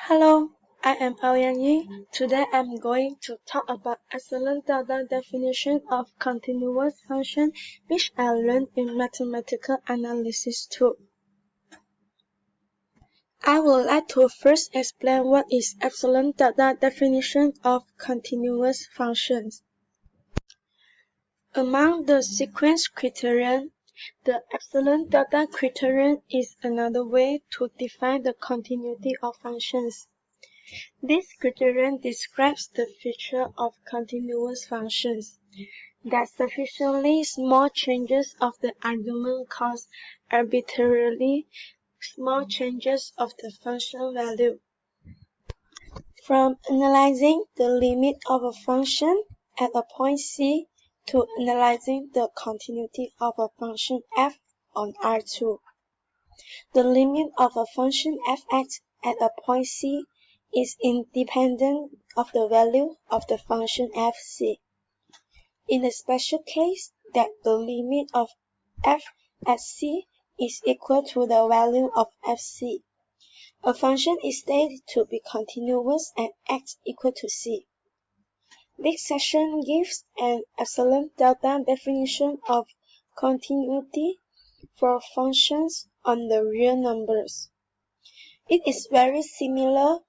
Hello, I am Aoyan Yi. Today I'm going to talk about excellent data definition of continuous function which I learned in mathematical analysis 2. I would like to first explain what is excellent data definition of continuous functions. Among the sequence criterion, the excellent data criterion is another way to define the continuity of functions. This criterion describes the feature of continuous functions, that sufficiently small changes of the argument cause arbitrarily small changes of the function value. From analyzing the limit of a function at a point C to analyzing the continuity of a function f on R2. The limit of a function fx at a point C is independent of the value of the function fc. In the special case that the limit of f at c is equal to the value of fc, a function is stated to be continuous at x equal to c. This section gives an excellent data definition of continuity for functions on the real numbers. It is very similar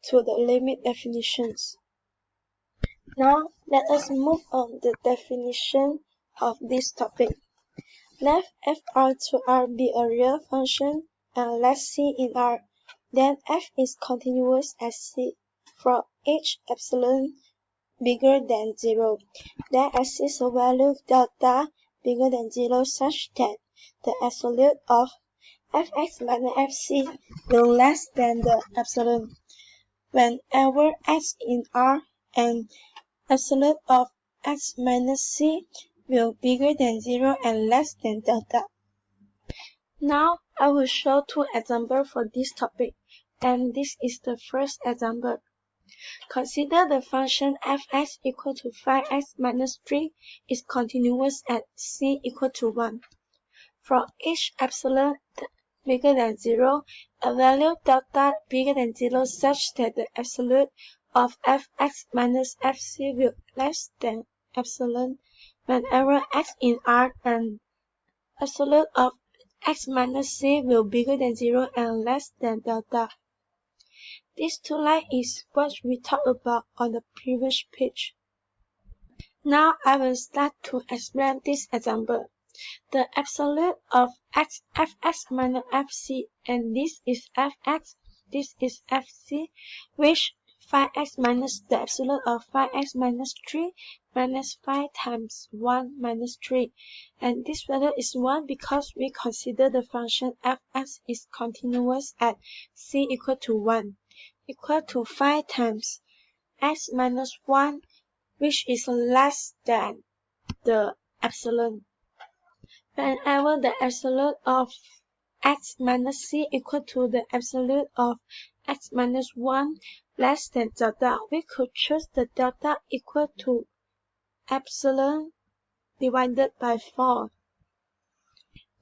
to the limit definitions. Now, let us move on to the definition of this topic. Let fr to R be a real function and let C in R. Then f is continuous at C for each epsilon bigger than 0. There exists a value delta bigger than 0 such that the absolute of fx minus fc will less than the epsilon. Whenever x in R and absolute of x minus c will bigger than 0 and less than delta. Now I will show two examples for this topic, and this is the first example. Consider the function fx equal to 5x minus 3 is continuous at c equal to 1. For each epsilon bigger than 0, a value delta bigger than 0 such that the absolute of fx minus fc will less than epsilon whenever x in R and absolute of x minus c will bigger than 0 and less than delta. This two line is what we talked about on the previous page. Now I will start to explain this example. The absolute of fx minus fc, and this is fx, this is fc, which 5x minus the absolute of 5x minus 3 minus 5 times 1 minus 3. And this value is 1 because we consider the function fx is continuous at c equal to 1, equal to 5 times x minus 1, which is less than the epsilon. Whenever the absolute of x minus c equal to the absolute of x minus 1 less than delta, we could choose the delta equal to epsilon divided by 4.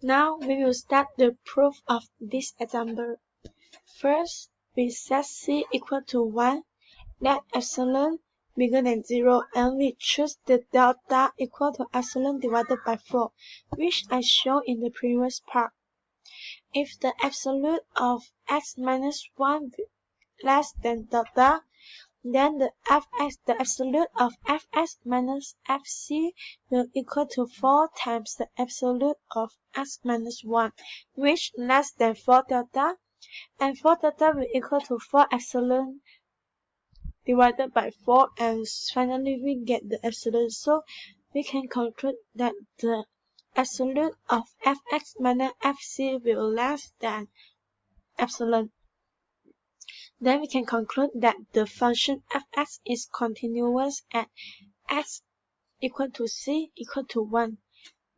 Now we will start the proof of this example. First, we set c equal to 1, let epsilon bigger than 0, and we choose the delta equal to epsilon divided by 4, which I showed in the previous part. If the absolute of x minus 1 less than delta, then the absolute of fx minus fc will equal to 4 times the absolute of x minus 1, which less than 4 delta, and 4 delta will equal to 4 epsilon divided by 4, and finally we get the epsilon. So we can conclude that the absolute of fx minus fc will less than epsilon. Then we can conclude that the function fx is continuous at x equal to c equal to 1.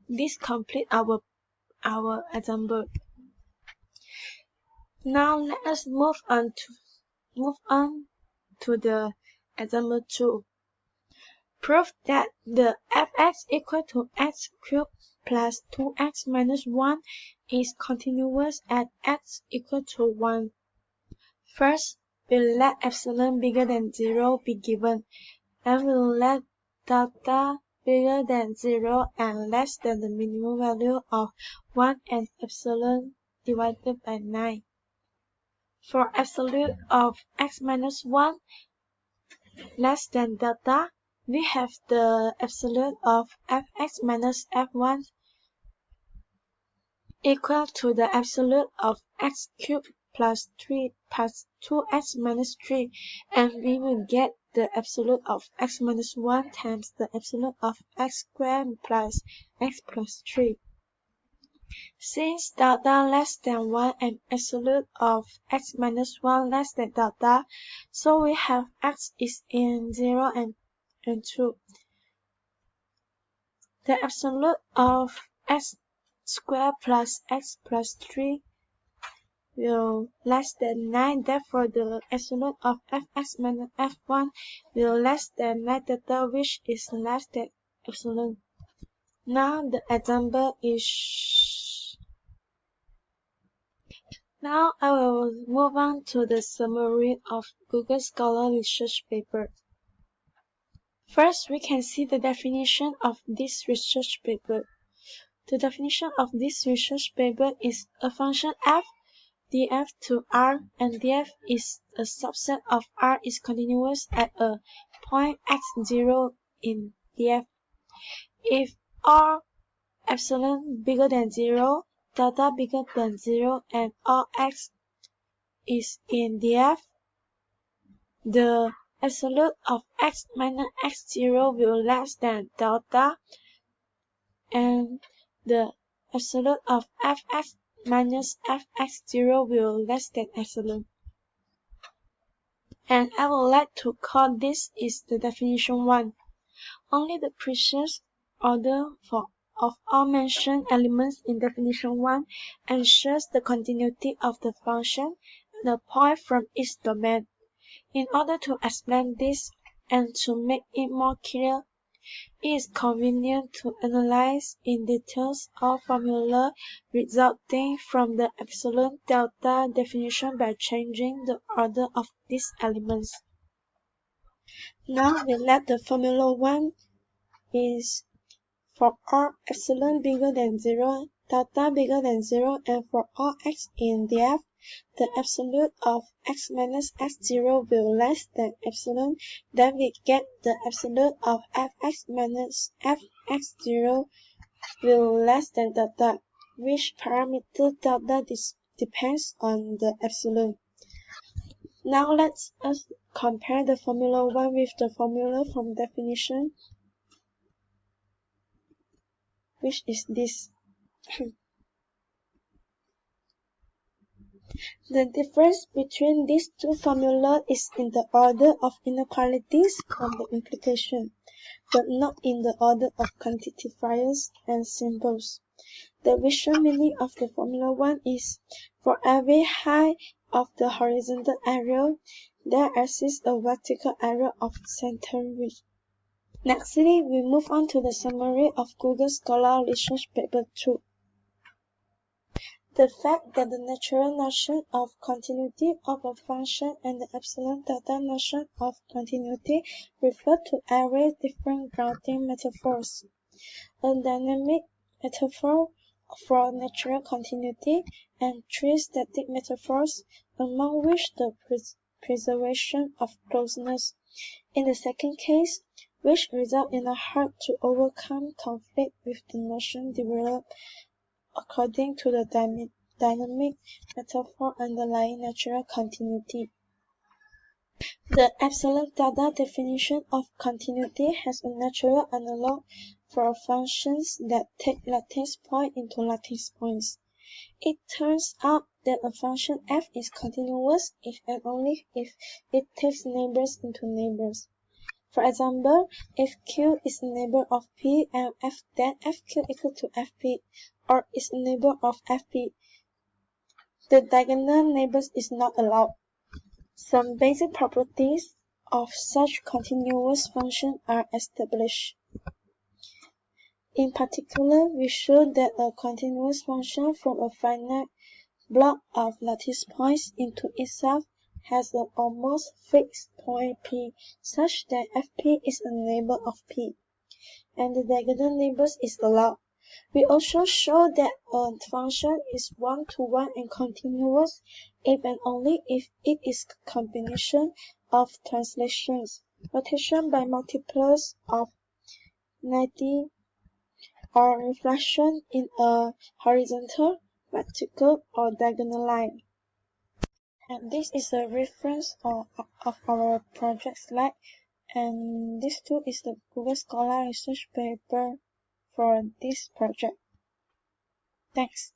This completes our example. Now let us move on to the example 2. Prove that the fx equal to x cubed plus 2x minus 1 is continuous at x equal to 1. First, we'll let epsilon bigger than 0 be given, and we'll let delta bigger than 0 and less than the minimum value of 1 and epsilon divided by 9. For absolute of x minus 1 less than delta, we have the absolute of fx minus f1 equal to the absolute of x cubed plus 3 plus 2x minus 3, and we will get the absolute of x minus 1 times the absolute of x squared plus x plus 3. Since delta less than 1 and absolute of x minus 1 less than delta, so we have x is in 0 and 2. The absolute of x squared plus x plus 3 will less than 9, therefore the absolute of fx minus f1 will less than 9 delta, which is less than epsilon. Now I will move on to the summary of Google Scholar research paper. First, we can see the definition of this research paper. The definition of this research paper is a function f df to R, and df is a subset of R is continuous at a point x0 in df. If R epsilon bigger than 0, delta bigger than 0, and all x is in df, the absolute of x minus x0 will less than delta, and the absolute of fx minus fx0 will less than epsilon. And I would like to call this is the definition 1. Only the precise order of all mentioned elements in definition 1 ensures the continuity of the function and a point from each domain. In order to explain this and to make it more clear, it is convenient to analyze in details all formula resulting from the epsilon delta definition by changing the order of these elements. Now we let the formula 1 is for all epsilon bigger than 0, delta bigger than 0, and for all x in df, the absolute of x minus x0 will less than epsilon, then we get the absolute of fx minus fx0 will less than delta, which parameter delta depends on the epsilon. Now let us compare the formula 1 with the formula from definition, which is this. The difference between these two formulas is in the order of inequalities from the implication, but not in the order of quantifiers and symbols. The visual meaning of the formula 1 is, for every height of the horizontal arrow, there exists a vertical arrow of center width. Nextly, we move on to the summary of Google Scholar Research Paper 2. The fact that the natural notion of continuity of a function and the epsilon delta notion of continuity refer to array different grounding metaphors. A dynamic metaphor for natural continuity, and 3 static metaphors, among which the preservation of closeness. In the second case, which result in a hard to overcome conflict with the notion developed according to the dynamic metaphor underlying natural continuity. The epsilon delta definition of continuity has a natural analog for functions that take lattice points into lattice points. It turns out that a function f is continuous if and only if it takes neighbors into neighbors. For example, if q is a neighbor of p and then fq equal to fp, or is a neighbor of fp, the diagonal neighbors is not allowed. Some basic properties of such continuous function are established. In particular, we show that a continuous function from a finite block of lattice points into itself has an almost fixed point P such that Fp is a neighbor of P, and the diagonal neighbors is allowed. We also show that a function is one-to-one and continuous if and only if it is a combination of translations, rotation by multiples of 90, or reflection in a horizontal, vertical, or diagonal line. And this is a reference of our project slide, and this too is the Google Scholar research paper for this project. Thanks.